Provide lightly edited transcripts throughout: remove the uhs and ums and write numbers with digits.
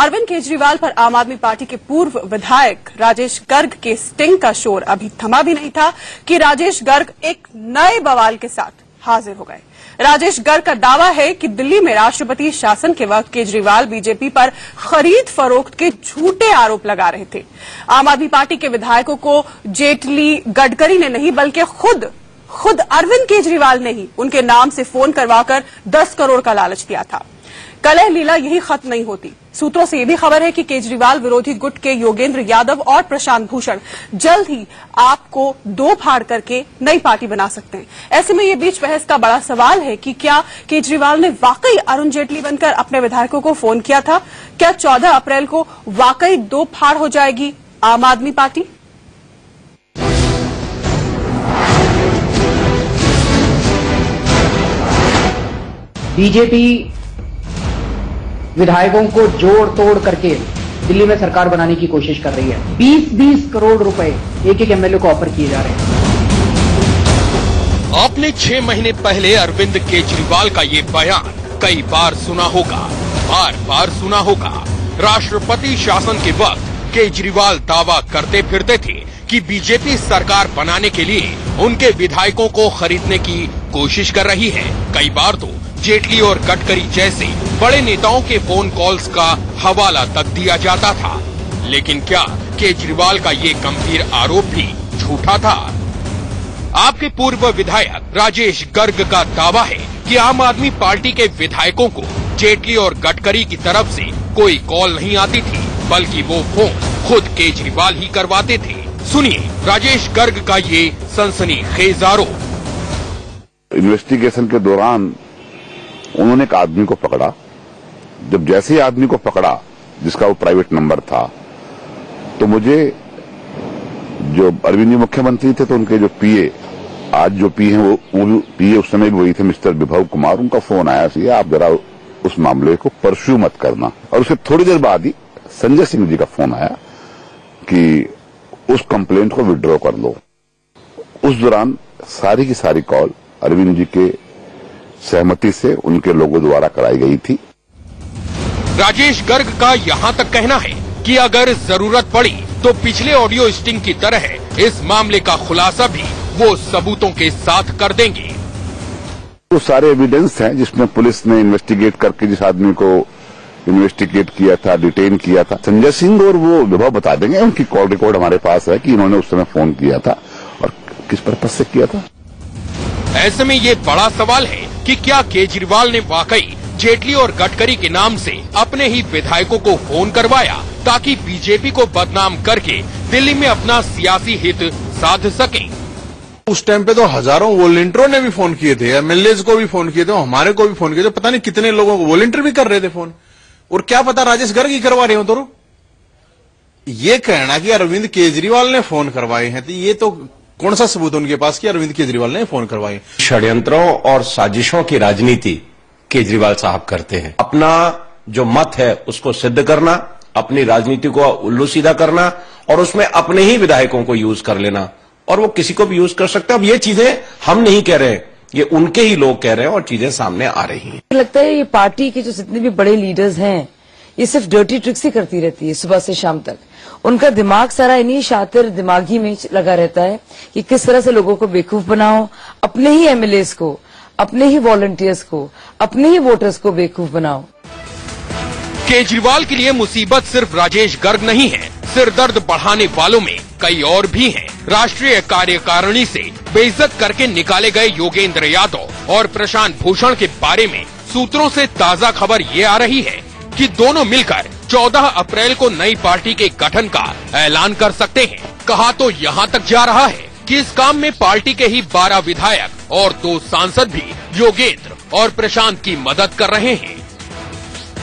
अरविंद केजरीवाल पर आम आदमी पार्टी के पूर्व विधायक राजेश गर्ग के स्टिंग का शोर अभी थमा भी नहीं था कि राजेश गर्ग एक नए बवाल के साथ हाजिर हो गए। राजेश गर्ग का दावा है कि दिल्ली में राष्ट्रपति शासन के वक्त केजरीवाल बीजेपी पर खरीद फरोख्त के झूठे आरोप लगा रहे थे। आम आदमी पार्टी के विधायकों को जेटली, गडकरी ने नहीं बल्कि खुद अरविंद केजरीवाल ने ही उनके नाम से फोन करवाकर 10 करोड़ का लालच दिया था। कलह लीला यही खत्म नहीं होती। सूत्रों से यह भी खबर है कि केजरीवाल विरोधी गुट के योगेंद्र यादव और प्रशांत भूषण जल्द ही आपको दो फाड़ करके नई पार्टी बना सकते हैं। ऐसे में ये बीच बहस का बड़ा सवाल है कि क्या केजरीवाल ने वाकई अरुण जेटली बनकर अपने विधायकों को फोन किया था? क्या 14 अप्रैल को वाकई दो फाड़ हो जाएगी आम आदमी पार्टी? बीजेपी विधायकों को जोड़ तोड़ करके दिल्ली में सरकार बनाने की कोशिश कर रही है। 20-20 करोड़ रुपए एक एमएलए को ऑफर किए जा रहे हैं। आपने 6 महीने पहले अरविंद केजरीवाल का ये बयान कई बार सुना होगा, बार सुना होगा। राष्ट्रपति शासन के वक्त केजरीवाल दावा करते फिरते थे कि बीजेपी सरकार बनाने के लिए उनके विधायकों को खरीदने की कोशिश कर रही है। कई बार तो जेटली और गडकरी जैसे बड़े नेताओं के फोन कॉल्स का हवाला तक दिया जाता था। लेकिन क्या केजरीवाल का ये गंभीर आरोप भी झूठा था? आपके पूर्व विधायक राजेश गर्ग का दावा है कि आम आदमी पार्टी के विधायकों को जेटली और गडकरी की तरफ से कोई कॉल नहीं आती थी, बल्कि वो फोन खुद केजरीवाल ही करवाते थे। सुनिए राजेश गर्ग का ये सनसनीखेज आरोप। इन्वेस्टिगेशन के दौरान उन्होंने एक आदमी को पकड़ा। जब जैसे ही आदमी को पकड़ा जिसका वो प्राइवेट नंबर था, तो मुझे जो अरविंद जी मुख्यमंत्री थे तो उनके जो पीए, आज जो पीए हैं वो पीए उस समय भी वही थे, मिस्टर विभव कुमार, उनका फोन आया कि आप जरा उस मामले को परस्यू मत करना। और उसके थोड़ी देर बाद ही संजय सिंह जी का फोन आया कि उस कंप्लेंट को विड्रॉ कर लो। उस दौरान सारी की सारी कॉल अरविंद जी के सहमति से उनके लोगों द्वारा कराई गई थी। राजेश गर्ग का यहाँ तक कहना है कि अगर जरूरत पड़ी तो पिछले ऑडियो स्टिंग की तरह इस मामले का खुलासा भी वो सबूतों के साथ कर देंगे। तो सारे एविडेंस हैं जिसमें पुलिस ने इन्वेस्टिगेट करके जिस आदमी को इन्वेस्टिगेट किया था, डिटेन किया था, संजय सिंह और वो विभव बता देंगे। उनकी कॉल रिकॉर्ड हमारे पास है कि इन्होंने उस समय फोन किया था और किस पर्पज से किया था। ऐसे में ये बड़ा सवाल है कि क्या केजरीवाल ने वाकई जेटली और गडकरी के नाम से अपने ही विधायकों को फोन करवाया ताकि बीजेपी को बदनाम करके दिल्ली में अपना सियासी हित साध सकें? उस टाइम पे तो हजारों वॉलंटियरों ने भी फोन किए थे, एमएलए को भी फोन किए थे, हमारे को भी फोन किए थे, पता नहीं कितने लोगों को वॉलंटियर भी कर रहे थे फोन। और क्या पता राजेश गर्ग ही करवा रहे हो। तो ये कहना कि अरविंद केजरीवाल ने फोन करवाए हैं, तो ये तो कौन सा सबूत उनके पास कि अरविंद केजरीवाल ने फोन करवाए? षड्यंत्रों और साजिशों की राजनीति केजरीवाल साहब करते हैं। अपना जो मत है उसको सिद्ध करना, अपनी राजनीति को उल्लू सीधा करना और उसमें अपने ही विधायकों को यूज कर लेना, और वो किसी को भी यूज कर सकते हैं। अब ये चीजें हम नहीं कह रहे, ये उनके ही लोग कह रहे हैं और चीजें सामने आ रही हैं। लगता है ये पार्टी के जो जितने भी बड़े लीडर्स हैं ये सिर्फ डर्टी ट्रिक्स ही करती रहती है सुबह से शाम तक। उनका दिमाग सारा इन्हीं शातिर दिमागी में लगा रहता है कि किस तरह से लोगों को बेवकूफ बनाओ, अपने ही एमएलएस को, अपने ही वॉलंटियर्स को, अपने ही वोटर्स को बेवकूफ बनाओ। केजरीवाल के लिए मुसीबत सिर्फ राजेश गर्ग नहीं है, सिरदर्द बढ़ाने वालों में कई और भी हैं। राष्ट्रीय कार्यकारिणी से बेइज्जत करके निकाले गए योगेंद्र यादव और प्रशांत भूषण के बारे में सूत्रों से ताजा खबर ये आ रही है कि दोनों मिलकर 14 अप्रैल को नई पार्टी के गठन का ऐलान कर सकते हैं। कहा तो यहाँ तक जा रहा है कि इस काम में पार्टी के ही 12 विधायक और 2 सांसद भी योगेंद्र और प्रशांत की मदद कर रहे हैं।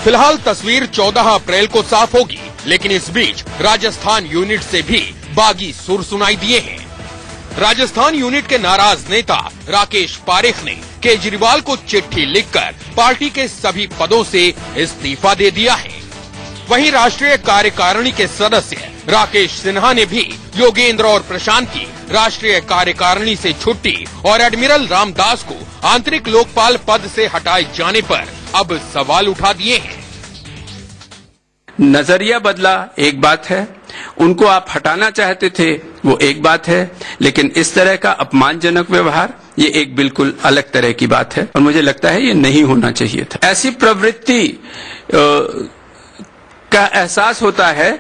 फिलहाल तस्वीर 14 अप्रैल को साफ होगी, लेकिन इस बीच राजस्थान यूनिट से भी बागी सुर सुनाई दिए हैं। राजस्थान यूनिट के नाराज नेता राकेश पारेख ने केजरीवाल को चिट्ठी लिखकर पार्टी के सभी पदों से इस्तीफा दे दिया है। वहीं राष्ट्रीय कार्यकारिणी के सदस्य राकेश सिन्हा ने भी योगेंद्र और प्रशांत की राष्ट्रीय कार्यकारिणी से छुट्टी और एडमिरल रामदास को आंतरिक लोकपाल पद से हटाए जाने पर अब सवाल उठा दिए हैं। नजरिया बदला एक बात है, उनको आप हटाना चाहते थे वो एक बात है, लेकिन इस तरह का अपमानजनक व्यवहार ये एक बिल्कुल अलग तरह की बात है और मुझे लगता है ये नहीं होना चाहिए था। ऐसी प्रवृत्ति का एहसास होता है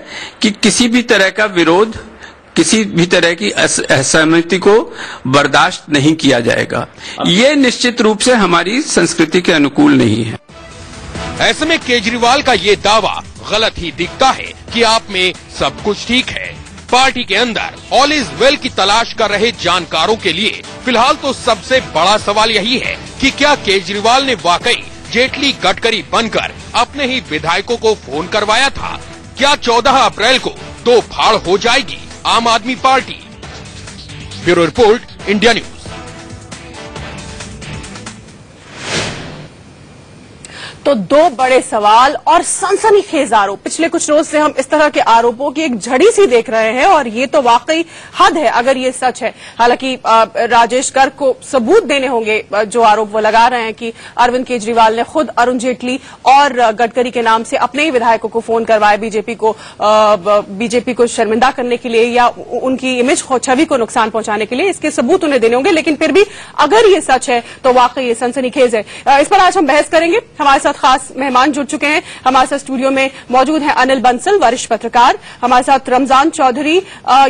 कि किसी भी तरह का विरोध, किसी भी तरह की असहमति को बर्दाश्त नहीं किया जाएगा। ये निश्चित रूप से हमारी संस्कृति के अनुकूल नहीं है। ऐसे में केजरीवाल का ये दावा गलत ही दिखता है कि आप में सब कुछ ठीक है। पार्टी के अंदर ऑल इज वेल की तलाश कर रहे जानकारों के लिए फिलहाल तो सबसे बड़ा सवाल यही है कि क्या केजरीवाल ने वाकई जेटली गडकरी बनकर अपने ही विधायकों को फोन करवाया था? क्या 14 अप्रैल को दो फाड़ हो जाएगी आम आदमी party? Bureau report, India news. तो दो बड़े सवाल और सनसनीखेज आरोप। पिछले कुछ रोज से हम इस तरह के आरोपों की एक झड़ी सी देख रहे हैं और ये तो वाकई हद है अगर ये सच है। हालांकि राजेश गर्ग को सबूत देने होंगे जो आरोप वो लगा रहे हैं कि अरविंद केजरीवाल ने खुद अरुण जेटली और गडकरी के नाम से अपने ही विधायकों को फोन करवाया बीजेपी को शर्मिंदा करने के लिए या उनकी इमेज छवि को नुकसान पहुंचाने के लिए। इसके सबूत उन्हें देने होंगे, लेकिन फिर भी अगर ये सच है तो वाकई ये सनसनीखेज है। इस पर आज हम बहस करेंगे। हमारे साथ खास मेहमान जुड़ चुके हैं। हमारे साथ स्टूडियो में मौजूद हैं अनिल बंसल, वरिष्ठ पत्रकार। हमारे साथ रमजान चौधरी,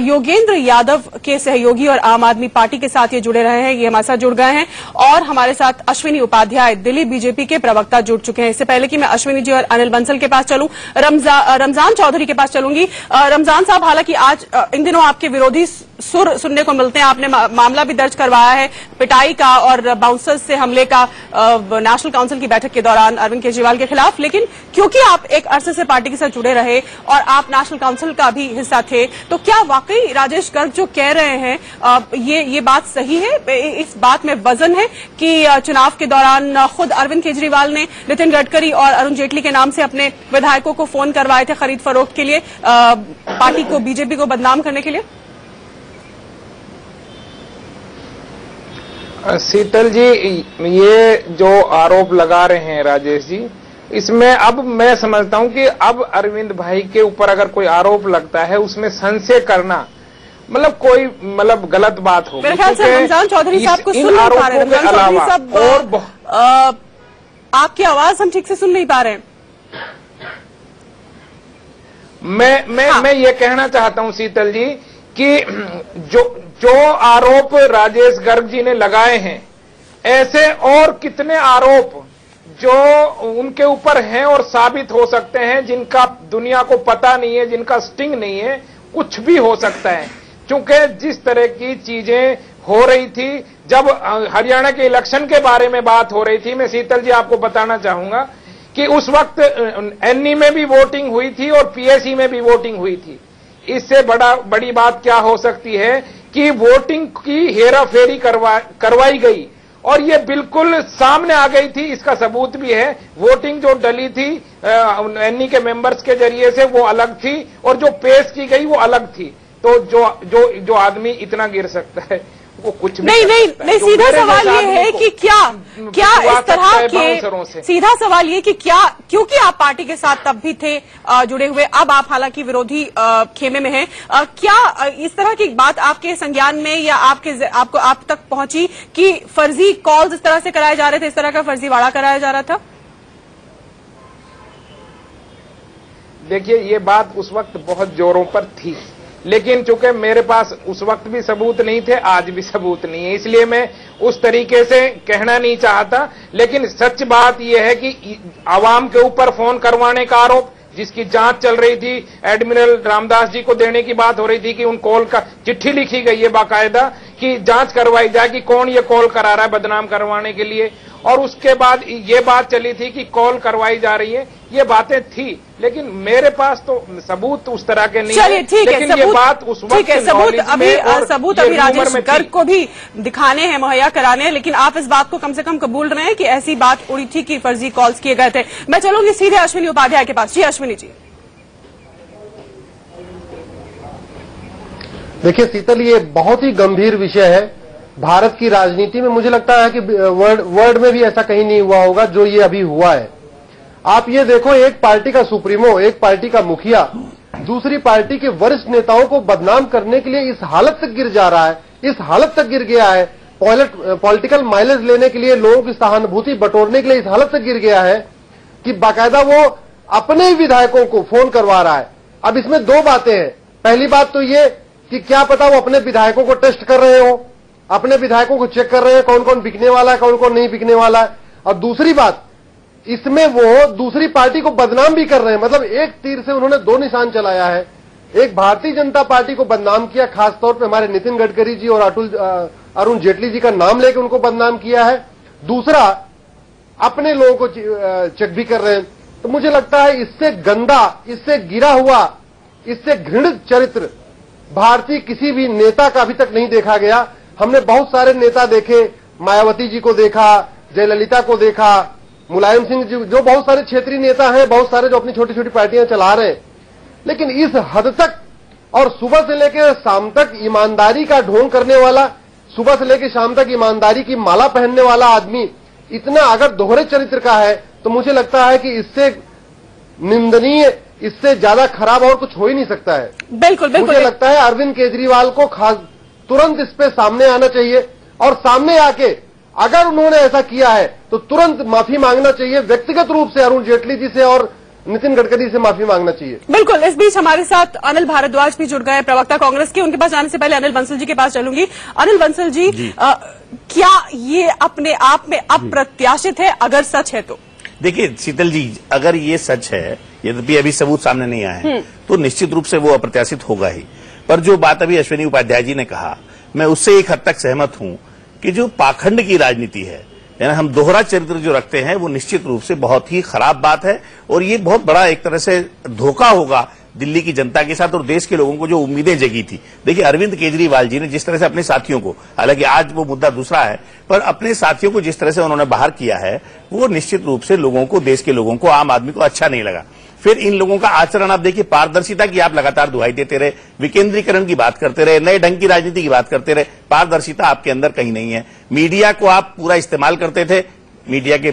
योगेंद्र यादव के सहयोगी और आम आदमी पार्टी के साथ ये जुड़े रहे हैं, ये हमारे साथ जुड़ गए हैं। और हमारे साथ अश्विनी उपाध्याय, दिल्ली बीजेपी के प्रवक्ता जुड़ चुके हैं। इससे पहले कि मैं अश्विनी जी और अनिल बंसल के पास चलूं, रमजान चौधरी के पास चलूंगी। रमजान साहब, हालांकि आज इन दिनों आपके विरोधी सुर सुनने को मिलते हैं। आपने मामला भी दर्ज करवाया है पिटाई का और बाउंसर्स से हमले का नेशनल काउंसिल की बैठक के दौरान अरविंद केजरीवाल के खिलाफ, लेकिन क्योंकि आप एक अरसे से पार्टी के साथ जुड़े रहे और आप नेशनल काउंसिल का भी हिस्सा थे, तो क्या वाकई राजेश गर्ग जो कह रहे हैं ये बात सही है? इस बात में वजन है कि चुनाव के दौरान खुद अरविंद केजरीवाल ने नितिन गडकरी और अरुण जेटली के नाम से अपने विधायकों को फोन करवाए थे खरीद फरोख्त के लिए, पार्टी को, बीजेपी को बदनाम करने के लिए? शीतल जी, ये जो आरोप लगा रहे हैं राजेश जी, इसमें अब मैं समझता हूं कि अब अरविंद भाई के ऊपर अगर कोई आरोप लगता है उसमें संशय करना कोई गलत बात होगी। मेरे ख्याल से रमजान चौधरी साहब को सुन नहीं पा रहे हैं। रमजान चौधरी साहब, आपकी आवाज हम ठीक से सुन नहीं पा रहे हैं। मैं ये कहना चाहता हूं शीतल जी कि जो आरोप राजेश गर्ग जी ने लगाए हैं, ऐसे और कितने आरोप जो उनके ऊपर हैं और साबित हो सकते हैं, जिनका दुनिया को पता नहीं है, जिनका स्टिंग नहीं है, कुछ भी हो सकता है। क्योंकि जिस तरह की चीजें हो रही थी, जब हरियाणा के इलेक्शन के बारे में बात हो रही थी, मैं शीतल जी आपको बताना चाहूंगा कि उस वक्त एनई में भी वोटिंग हुई थी और पीएससी में भी वोटिंग हुई थी। इससे बड़ी बात क्या हो सकती है कि वोटिंग की हेराफेरी करवाई गई और ये बिल्कुल सामने आ गई थी। इसका सबूत भी है। वोटिंग जो डली थी एनई के मेंबर्स के जरिए से, वो अलग थी और जो पेश की गई वो अलग थी। तो जो आदमी इतना गिर सकता है वो कुछ भी नहीं। सीधा सवाल ये है कि क्या इस तरह के, सीधा सवाल ये कि क्या, क्योंकि आप पार्टी के साथ तब भी थे जुड़े हुए, अब आप हालांकि विरोधी खेमे में हैं, क्या इस तरह की बात आपके संज्ञान में या आप तक पहुंची कि फर्जी कॉल्स इस तरह से कराए जा रहे थे, इस तरह का फर्जीवाड़ा कराया जा रहा था? देखिए, ये बात उस वक्त बहुत जोरों पर थी, लेकिन चूंकि मेरे पास उस वक्त भी सबूत नहीं थे, आज भी सबूत नहीं है, इसलिए मैं उस तरीके से कहना नहीं चाहता। लेकिन सच बात यह है कि आवाम के ऊपर फोन करवाने का आरोप, जिसकी जांच चल रही थी, एडमिरल रामदास जी को देने की बात हो रही थी कि उन कॉल का चिट्ठी लिखी गई है बाकायदा कि जांच करवाई जाए कि कौन ये कॉल करा रहा है बदनाम करवाने के लिए। और उसके बाद ये बात चली थी कि कॉल करवाई जा रही है, ये बातें थी, लेकिन मेरे पास तो सबूत उस तरह के नहीं है। लेकिन ये बात उस वक्त सबूत अभी राजेश गर्ग को भी दिखाने हैं, मुहैया कराने हैं, लेकिन आप इस बात को कम से कम कबूल रहे हैं कि ऐसी बात उड़ी थी कि फर्जी कॉल्स किए गए थे। मैं चलूंगी सीधे अश्विनी उपाध्याय के पास। जी अश्विनी जी। देखिए शीतल, ये बहुत ही गंभीर विषय है भारत की राजनीति में। मुझे लगता है कि वर्ल्ड में भी ऐसा कहीं नहीं हुआ होगा जो ये अभी हुआ है। आप ये देखो, एक पार्टी का सुप्रीमो, एक पार्टी का मुखिया दूसरी पार्टी के वरिष्ठ नेताओं को बदनाम करने के लिए इस हालत तक गिर जा रहा है, इस हालत तक गिर गया है, पॉलिटिकल माइलेज लेने के लिए, लोगों की सहानुभूति बटोरने के लिए इस हालत तक गिर गया है कि बाकायदा वो अपने ही विधायकों को फोन करवा रहा है। अब इसमें दो बातें हैं। पहली बात तो ये कि क्या पता वो अपने विधायकों को टेस्ट कर रहे हो, अपने विधायकों को चेक कर रहे हैं कौन कौन बिकने वाला है, कौन कौन नहीं बिकने वाला है। और दूसरी बात, इसमें वो दूसरी पार्टी को बदनाम भी कर रहे हैं। मतलब एक तीर से उन्होंने दो निशान चलाया है। एक भारतीय जनता पार्टी को बदनाम किया, खासतौर पे हमारे नितिन गडकरी जी और अरुण जेटली जी का नाम लेकर उनको बदनाम किया है। दूसरा, अपने लोगों को चेक भी कर रहे हैं। तो मुझे लगता है इससे गंदा, इससे गिरा हुआ, इससे घृणित चरित्र भारतीय किसी भी नेता का अभी तक नहीं देखा गया। हमने बहुत सारे नेता देखे, मायावती जी को देखा, जयललिता को देखा, मुलायम सिंह जी, जो बहुत सारे क्षेत्रीय नेता हैं, बहुत सारे जो अपनी छोटी छोटी पार्टियां चला रहे हैं, लेकिन इस हद तक और सुबह से लेकर शाम तक ईमानदारी का ढोंग करने वाला, सुबह से लेकर शाम तक ईमानदारी की माला पहनने वाला आदमी इतना अगर दोहरे चरित्र का है तो मुझे लगता है कि इससे निंदनीय, इससे ज्यादा खराब और कुछ हो ही नहीं सकता है। बिल्कुल बिल्कुल। मुझे लगता है अरविंद केजरीवाल को तुरंत इस पे सामने आना चाहिए और सामने आके अगर उन्होंने ऐसा किया है तो तुरंत माफी मांगना चाहिए, व्यक्तिगत रूप से अरुण जेटली जी से और नितिन गडकरी से माफी मांगना चाहिए। बिल्कुल। इस बीच हमारे साथ अनिल भारद्वाज भी जुड़ गए, प्रवक्ता कांग्रेस के। उनके पास जाने से पहले अनिल बंसल जी के पास चलूंगी। अनिल बंसल जी, क्या ये अपने आप में अप्रत्याशित है? अगर सच है तो देखिए शीतल जी, अगर ये सच है, यद्यपि अभी सबूत सामने नहीं आए हैं, तो निश्चित रूप से वो अप्रत्याशित होगा ही। पर जो बात अभी अश्विनी उपाध्याय जी ने कहा, मैं उससे एक हद तक सहमत हूं कि जो पाखंड की राजनीति है, यानी हम दोहरा चरित्र जो रखते हैं, वो निश्चित रूप से बहुत ही खराब बात है और ये बहुत बड़ा एक तरह से धोखा होगा दिल्ली की जनता के साथ और देश के लोगों को जो उम्मीदें जगी थी। देखिए अरविंद केजरीवाल जी ने जिस तरह से अपने साथियों को, हालांकि आज वो मुद्दा दूसरा है, पर अपने साथियों को जिस तरह से उन्होंने बाहर किया है, वो निश्चित रूप से लोगों को, देश के लोगों को, आम आदमी को अच्छा नहीं लगा। फिर इन लोगों का आचरण आप देखिए, पारदर्शिता की आप लगातार दुहाई देते रहे, विकेंद्रीकरण की बात करते रहे, नए ढंग की राजनीति की बात करते रहे, पारदर्शिता आपके अंदर कहीं नहीं है। मीडिया को आप पूरा इस्तेमाल करते थे, मीडिया के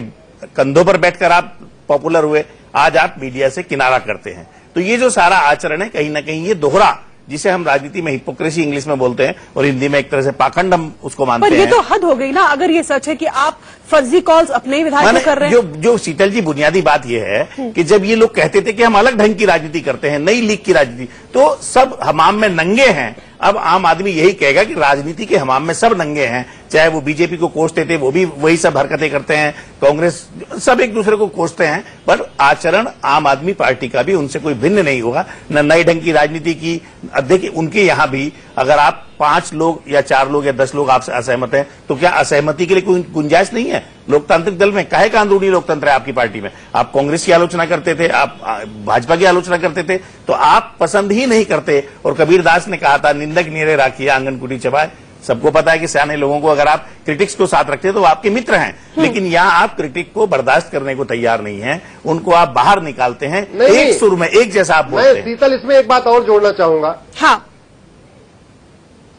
कंधों पर बैठकर आप पॉपुलर हुए, आज आप मीडिया से किनारा करते हैं। तो ये जो सारा आचरण है, कहीं ना कहीं ये दोहरा, जिसे हम राजनीति में हिपोक्रेसी इंग्लिश में बोलते हैं और हिंदी में एक तरह से पाखंड हम उसको मानते हैं। पर ये तो हद हो गई ना, अगर ये सच है कि आप फर्जी कॉल्स अपने विधायक को कर रहे हैं। जो शीतल जी, बुनियादी बात यह है कि जब ये लोग कहते थे कि हम अलग ढंग की राजनीति करते हैं, नई लीग की राजनीति, तो सब हमाम में नंगे हैं। अब आम आदमी यही कहेगा कि राजनीति के हमाम में सब नंगे हैं, चाहे वो बीजेपी को कोसते थे, वो भी वही सब हरकतें करते हैं, कांग्रेस, सब एक दूसरे को कोसते हैं, पर आचरण आम आदमी पार्टी का भी उनसे कोई भिन्न नहीं होगा। न नई ढंग की राजनीति की, देखिए उनके यहां भी अगर आप 5 लोग या 4 लोग या 10 लोग आपसे असहमत हैं, तो क्या असहमति के लिए कोई गुंजाइश नहीं है? लोकतांत्रिक दल में काहे का अंदरूनी लोकतंत्र है आपकी पार्टी में? आप कांग्रेस की आलोचना करते थे, आप भाजपा की आलोचना करते थे, तो आप पसंद ही नहीं करते। और कबीरदास ने कहा था, निंदक नीरे राखिए आंगन कुटी चबाए। सबको पता है कि सियाने लोगों को अगर आप क्रिटिक्स को साथ रखते हैं तो वो आपके मित्र हैं, लेकिन यहाँ आप क्रिटिक को बर्दाश्त करने को तैयार नहीं है, उनको आप बाहर निकालते हैं, एक सुर में एक जैसा आप बोलते हैं। शीतल, इसमें एक बात और जोड़ना चाहूंगा। हाँ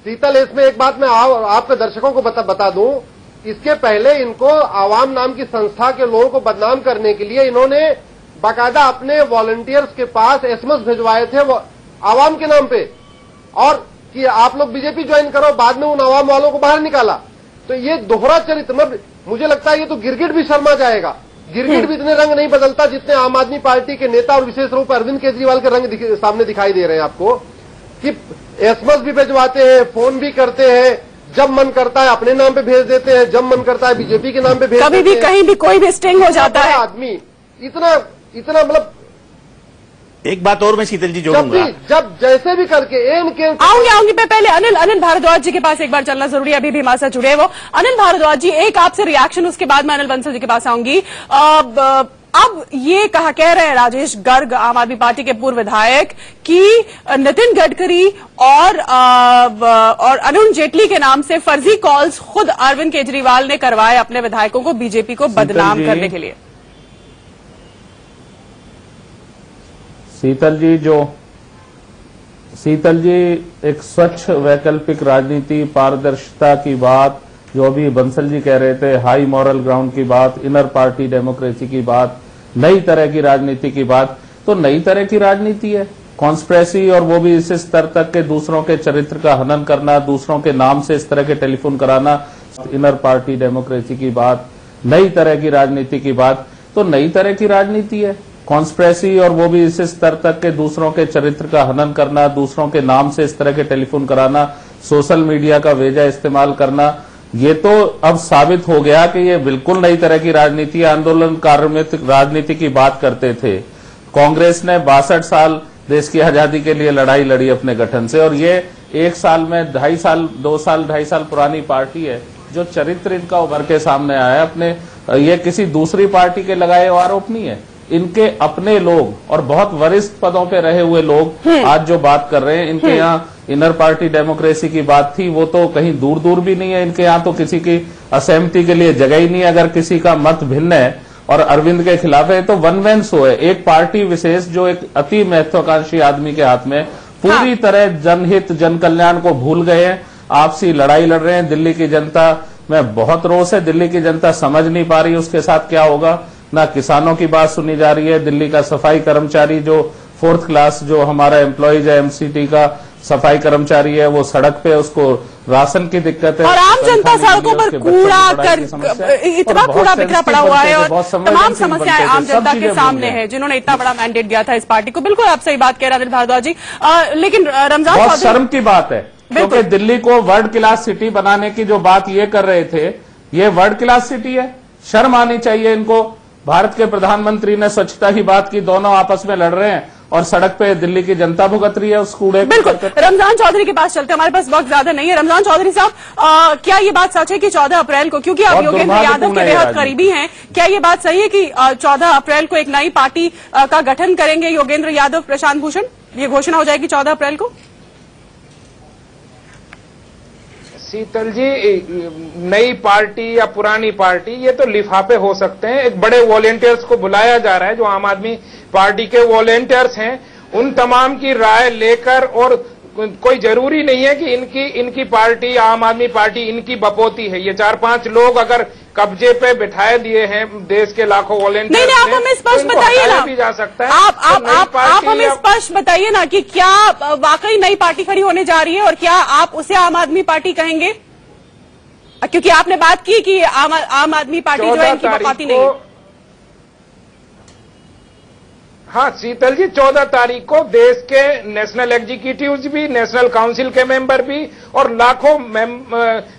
शीतल, इसमें एक बात मैं आपके दर्शकों को बता दूं। इसके पहले इनको आवाम नाम की संस्था के लोगों को बदनाम करने के लिए इन्होंने बाकायदा अपने वॉलंटियर्स के पास एसएमएस भिजवाए थे आवाम के नाम पे, और कि आप लोग बीजेपी ज्वाइन करो, बाद में उन आवाम वालों को बाहर निकाला। तो ये दोहरा चरित्र, मुझे लगता है ये तो गिरगिट भी शर्मा जाएगा। गिरगिट भी इतने रंग नहीं बदलता जितने आम आदमी पार्टी के नेता और विशेष रूप से अरविंद केजरीवाल के रंग सामने दिखाई दे रहे हैं आपको, कि एसएमएस भी भिजवाते हैं, फोन भी करते हैं, जब मन करता है अपने नाम पे भेज देते हैं, जब मन करता है बीजेपी के नाम पे भेज देते हैं। कभी भी कहीं भी कोई भी स्टिंग हो जाता है। आदमी इतना मतलब, एक बात और मैं शीतल जी जोड़ूंगा, जब जैसे भी करके आऊंगी मैं पहले अनिल भारद्वाज जी के पास एक बार चलना जरूरी है, अभी भी हमारे साथ जुड़े हैं वो। अनिल भारद्वाज जी, एक आपसे रिएक्शन, उसके बाद मैं अनिल बंसल जी के पास आऊंगी। अब ये कह रहे हैं राजेश गर्ग, आम आदमी पार्टी के पूर्व विधायक, कि नितिन गडकरी और अरुण जेटली के नाम से फर्जी कॉल्स खुद अरविंद केजरीवाल ने करवाए अपने विधायकों को बीजेपी को बदनाम करने के लिए। शीतल जी, एक स्वच्छ वैकल्पिक राजनीति, पारदर्शिता की बात, जो अभी बंसल जी कह रहे थे, हाई मॉरल ग्राउंड की बात, इनर पार्टी डेमोक्रेसी की बात, नई तरह की राजनीति की बात, तो नई तरह की राजनीति है कॉन्स्पिरेसी, और वो भी इस स्तर तक के दूसरों के चरित्र का हनन करना, दूसरों के नाम से इस तरह के टेलीफोन कराना, इनर पार्टी डेमोक्रेसी की बात, नई तरह की राजनीति की बात, तो नई तरह की राजनीति है कॉन्स्पिरेसी, और वो भी इस स्तर तक के दूसरों के चरित्र का हनन करना, दूसरों के नाम से इस तरह के टेलीफोन कराना, सोशल मीडिया का बेजा इस्तेमाल करना, ये तो अब साबित हो गया कि ये बिल्कुल नई तरह की राजनीति। आंदोलनकारों में राजनीति की बात करते थे, कांग्रेस ने 62 साल देश की आजादी के लिए लड़ाई लड़ी अपने गठन से, और ये एक साल में 2.5 साल 2.5 साल पुरानी पार्टी है जो चरित्र इनका उभर के सामने आया अपने। ये किसी दूसरी पार्टी के लगाए आरोप नहीं है, इनके अपने लोग और बहुत वरिष्ठ पदों पे रहे हुए लोग आज जो बात कर रहे हैं। इनके यहाँ इनर पार्टी डेमोक्रेसी की बात थी, वो तो कहीं दूर दूर भी नहीं है। इनके यहाँ तो किसी की असहमति के लिए जगह ही नहीं है। अगर किसी का मत भिन्न है और अरविंद के खिलाफ है तो वन मैन शो है, एक पार्टी विशेष जो एक अति महत्वाकांक्षी आदमी के हाथ में पूरी तरह जनहित जन कल्याण को भूल गए हैं, आपसी लड़ाई लड़ रहे हैं। दिल्ली की जनता में बहुत रोष है, दिल्ली की जनता समझ नहीं पा रही उसके साथ क्या होगा। ना किसानों की बात सुनी जा रही है, दिल्ली का सफाई कर्मचारी जो 4th क्लास जो हमारा एम्प्लॉइज है, एमसीटी का सफाई कर्मचारी है, वो सड़क पे उसको राशन की दिक्कत है, और आम जनता सड़कों पर कूड़ा कर इतना कूड़ा बिखरा पड़ा हुआ है, और तमाम समस्याएं आम जनता के सामने है, जिन्होंने इतना बड़ा मैंडेट दिया था इस पार्टी को। बिल्कुल आप सही बात कह रहे हैं अनिल भारद्वाज जी, लेकिन रमजान बहुत शर्म की बात है क्योंकि दिल्ली को वर्ल्ड क्लास सिटी बनाने की जो बात ये कर रहे थे, ये वर्ल्ड क्लास सिटी है, शर्म आनी चाहिए इनको। भारत के प्रधानमंत्री ने स्वच्छता की बात की, दोनों आपस में लड़ रहे हैं और सड़क पे दिल्ली की जनता भुगत रही है उस कूड़े। बिल्कुल, रमजान चौधरी के पास चलते हैं, हमारे पास वक्त ज्यादा नहीं है। रमजान चौधरी साहब, क्या ये बात सच है कि 14 अप्रैल को, क्योंकि आप योगेंद्र यादव के बेहद करीबी हैं, क्या ये बात सही है कि 14 अप्रैल को एक नई पार्टी का गठन करेंगे योगेंद्र यादव प्रशांत भूषण? ये घोषणा हो जाएगी 14 अप्रैल को? शीतल जी, नई पार्टी या पुरानी पार्टी ये तो लिफाफे हो सकते हैं। एक बड़े वॉलेंटियर्स को बुलाया जा रहा है जो आम आदमी पार्टी के वॉलेंटियर्स हैं, उन तमाम की राय लेकर, और कोई जरूरी नहीं है कि इनकी पार्टी आम आदमी पार्टी इनकी बपोती है। ये 4-5 लोग अगर कब्जे पे बिठाए दिए हैं देश के लाखों वॉलेंटियर्स, नहीं, आप हमें स्पष्ट बताइए ना, भी जा सकता है। आप हमें स्पष्ट बताइए ना कि क्या वाकई नई पार्टी खड़ी होने जा रही है, और क्या आप उसे आम आदमी पार्टी कहेंगे? क्योंकि आपने बात की कि आम आदमी पार्टी जो है इनकी बपोती नहीं। हाँ शीतल जी, 14 तारीख को देश के नेशनल एग्जीक्यूटिव्स भी, नेशनल काउंसिल के मेंबर भी और लाखों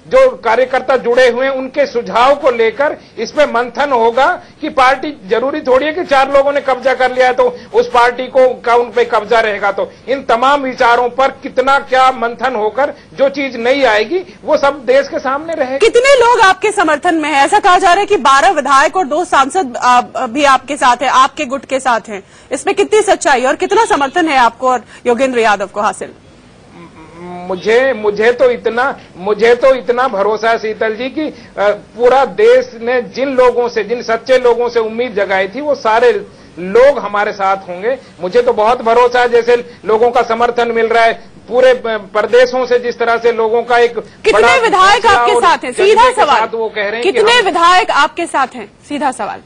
जो कार्यकर्ता जुड़े हुए हैं, उनके सुझाव को लेकर इसमें मंथन होगा कि पार्टी, जरूरी थोड़ी है कि 4 लोगों ने कब्जा कर लिया है तो उस पार्टी को का उन पे कब्जा रहेगा। तो इन तमाम विचारों पर कितना क्या मंथन होकर जो चीज नहीं आएगी वो सब देश के सामने रहेगी। कितने लोग आपके समर्थन में है? ऐसा कहा जा रहा है कि 12 विधायक और 2 सांसद भी आपके साथ है, आपके गुट के साथ हैं। इसमें कितनी सच्चाई और कितना समर्थन है आपको और योगेंद्र यादव को हासिल? मुझे तो इतना भरोसा है शीतल जी कि पूरा देश ने जिन सच्चे लोगों से उम्मीद जगाई थी वो सारे लोग हमारे साथ होंगे। मुझे तो बहुत भरोसा है, जैसे लोगों का समर्थन मिल रहा है पूरे प्रदेशों से, जिस तरह से लोगों का एक कितने विधायक आपके साथ हैं? सीधा सवाल, वो कह रहे हैं कितने विधायक आपके साथ हैं? सीधा सवाल।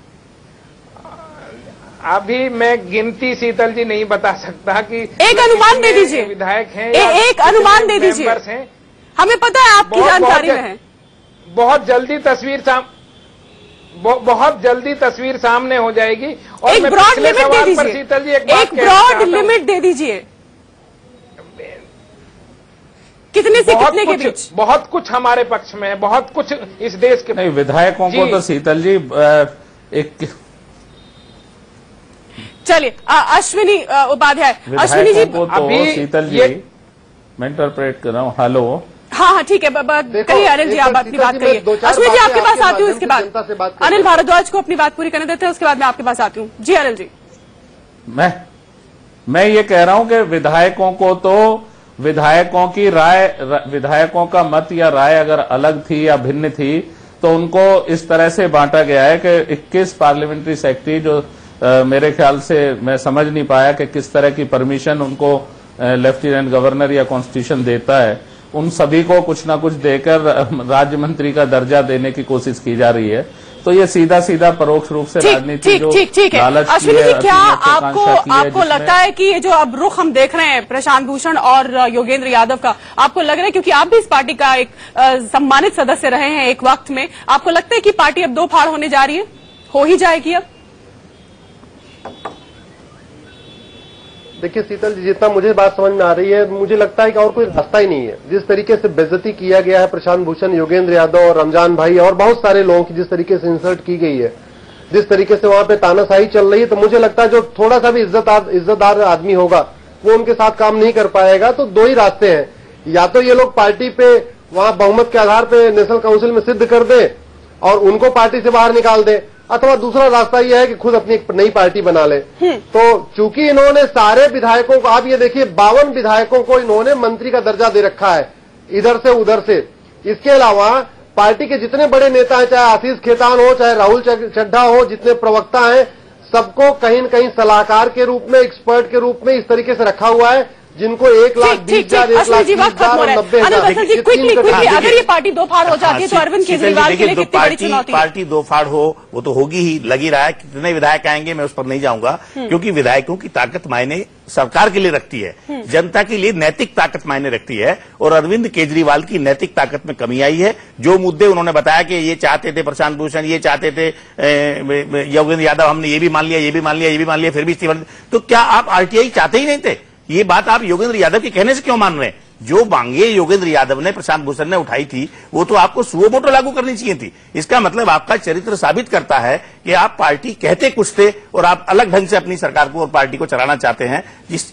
अभी मैं गिनती शीतल जी नहीं बता सकता कि एक अनुमान दे दीजिए, विधायक हैं, एक अनुमान दे दीजिए, हमें पता है आपकी जानकारी में है। बहुत जल्दी तस्वीर सामने हो जाएगी। और एक ब्रॉड लिमिट दे दीजिए शीतल जी, एक ब्रॉड लिमिट दे दीजिए, कितने से कितने के बीच? बहुत कुछ हमारे पक्ष में है, बहुत कुछ इस देश के। नहीं, विधायकों को तो शीतल जी एक, चलिए अश्विनी उपाध्याय, अश्विनी जी को तो शीतल जी मैं इंटरप्रेट कर रहा हूँ। हेलो, हाँ ठीक है, कहिए अनिल जी, आप अपनी बात करिए। अश्विनी जी आपके पास आती हूँ, इसके बाद अनिल भारद्वाज को अपनी बात पूरी करने देते हैं, उसके बाद मैं आपके पास आती हूँ। जी अनिल जी। मैं ये कह रहा हूँ कि विधायकों को तो विधायकों की राय, विधायकों का मत या राय अगर अलग थी या भिन्न थी तो उनको इस तरह से बांटा गया है कि 21 पार्लियामेंट्री सेक्रेटरी जो मेरे ख्याल से मैं समझ नहीं पाया कि किस तरह की परमिशन उनको लेफ्टिनेंट गवर्नर या कॉन्स्टिट्यूशन देता है, उन सभी को कुछ ना कुछ देकर राज्य मंत्री का दर्जा देने की कोशिश की जा रही है। तो ये सीधा सीधा परोक्ष रूप से राजनीति जो ठीक है। अश्विनी जी, क्या आपको लगता है कि ये जो अब रुख हम देख रहे हैं प्रशांत भूषण और योगेंद्र यादव का, आपको लग रहा है, क्योंकि आप भी इस पार्टी का एक सम्मानित सदस्य रहे हैं एक वक्त में, आपको लगता है कि पार्टी अब दो फाड़ होने जा रही है, हो ही जाएगी अब? देखिए शीतल जी, जितना मुझे बात समझ में आ रही है, मुझे लगता है कि और कोई रास्ता ही नहीं है। जिस तरीके से बेइज्जती किया गया है प्रशांत भूषण, योगेंद्र यादव और रमजान भाई और बहुत सारे लोगों की जिस तरीके से इंसल्ट की गई है, जिस तरीके से वहां पे तानाशाही चल रही है, तो मुझे लगता है जो थोड़ा सा भी इज्जतदार आदमी होगा वो उनके साथ काम नहीं कर पाएगा। तो दो ही रास्ते हैं, या तो ये लोग पार्टी पे वहां बहुमत के आधार पे नेशनल काउंसिल में सिद्ध कर दे और उनको पार्टी से बाहर निकाल दे, अथवा दूसरा रास्ता यह है कि खुद अपनी एक नई पार्टी बना ले। तो चूंकि इन्होंने सारे विधायकों को, आप ये देखिए 52 विधायकों को इन्होंने मंत्री का दर्जा दे रखा है, इधर से उधर से। इसके अलावा पार्टी के जितने बड़े नेता हैं, चाहे आशीष खेतान हो, चाहे राहुल चड्ढा हो, जितने प्रवक्ता हैं, सबको कहीं न कहीं सलाहकार के रूप में, एक्सपर्ट के रूप में इस तरीके से रखा हुआ है, जिनको 1,20,000, 1,20,000 और 90,000। अगर ये पार्टी दो फाड़ हो जाती है तो अरविंद केजरीवाल के लिए कितनी बड़ी चुनौती है? पार्टी दो फाड़ हो वो तो होगी ही, लगी रहा है। कितने विधायक आएंगे मैं उस पर नहीं जाऊंगा, क्योंकि विधायकों की ताकत मायने सरकार के लिए रखती है, जनता के लिए नैतिक ताकत मायने रखती है। और अरविंद केजरीवाल की नैतिक ताकत में कमी आई है। जो मुद्दे उन्होंने बताया कि ये चाहते थे प्रशांत भूषण, ये चाहते थे योगेंद्र यादव, हमने ये भी मान लिया, ये भी मान लिया, ये भी मान लिया, फिर भी इस्तीफा, तो क्या आप आरटीआई चाहते ही नहीं थे? ये बात आप योगेंद्र यादव के कहने से क्यों मान रहे हैं? जो मांगे योगेंद्र यादव ने, प्रशांत भूषण ने उठाई थी, वो तो आपको सुओ मोटो लागू करनी चाहिए थी। इसका मतलब आपका चरित्र साबित करता है कि आप पार्टी कहते कुछ थे और आप अलग ढंग से अपनी सरकार को और पार्टी को चलाना चाहते हैं।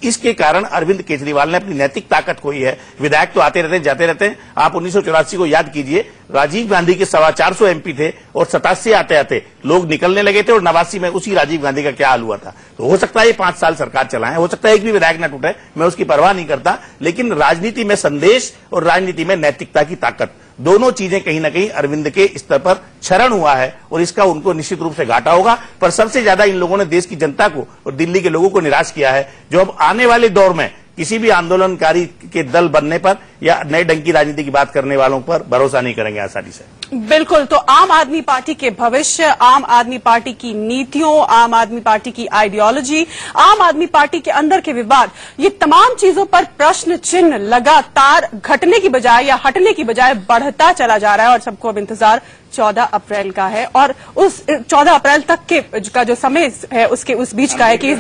इसके कारण अरविंद केजरीवाल ने अपनी नैतिक ताकत खोई है। विधायक तो आते रहते हैं, जाते रहते हैं। आप 1984 को याद कीजिए, राजीव गांधी के 425 एमपी थे और 87 आते आते लोग निकलने लगे थे और 89 में उसी राजीव गांधी का क्या हाल हुआ था। तो हो सकता है ये 5 साल सरकार चलाएं, हो सकता है एक भी विधायक न टूटे, मैं उसकी परवाह नहीं करता। लेकिन राजनीति में संदेश और राजनीति में नैतिकता की ताकत, दोनों चीजें कहीं ना कहीं अरविंद के स्तर पर क्षरण हुआ है और इसका उनको निश्चित रूप से घाटा होगा। पर सबसे ज्यादा इन लोगों ने देश की जनता को और दिल्ली के लोगों को निराश किया है, जो अब आने वाले दौर में किसी भी आंदोलनकारी के दल बनने पर या नए ढंग की राजनीति की बात करने वालों पर भरोसा नहीं करेंगे आसानी से। बिल्कुल। तो आम आदमी पार्टी के भविष्य, आम आदमी पार्टी की नीतियों, आम आदमी पार्टी की आइडियोलॉजी, आम आदमी पार्टी के अंदर के विवाद, ये तमाम चीजों पर प्रश्न चिन्ह लगातार घटने की बजाय या हटने की बजाय बढ़ता चला जा रहा है। और सबको अब इंतजार 14 अप्रैल का है और उस 14 अप्रैल तक के का जो समय है उसके उस बीच का है कि इस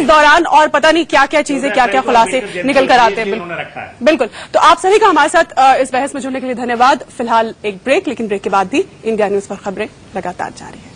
दौरान और पता नहीं क्या क्या चीजें, क्या क्या खुलासे निकल कर आते हैं। बिल्कुल। तो आप सभी का हमारे साथ इस बहस में जुड़ने के लिए धन्यवाद। फिलहाल एक ब्रेक, लेकिन ब्रेक के बाद भी इंडिया न्यूज पर खबरें लगातार जारी है।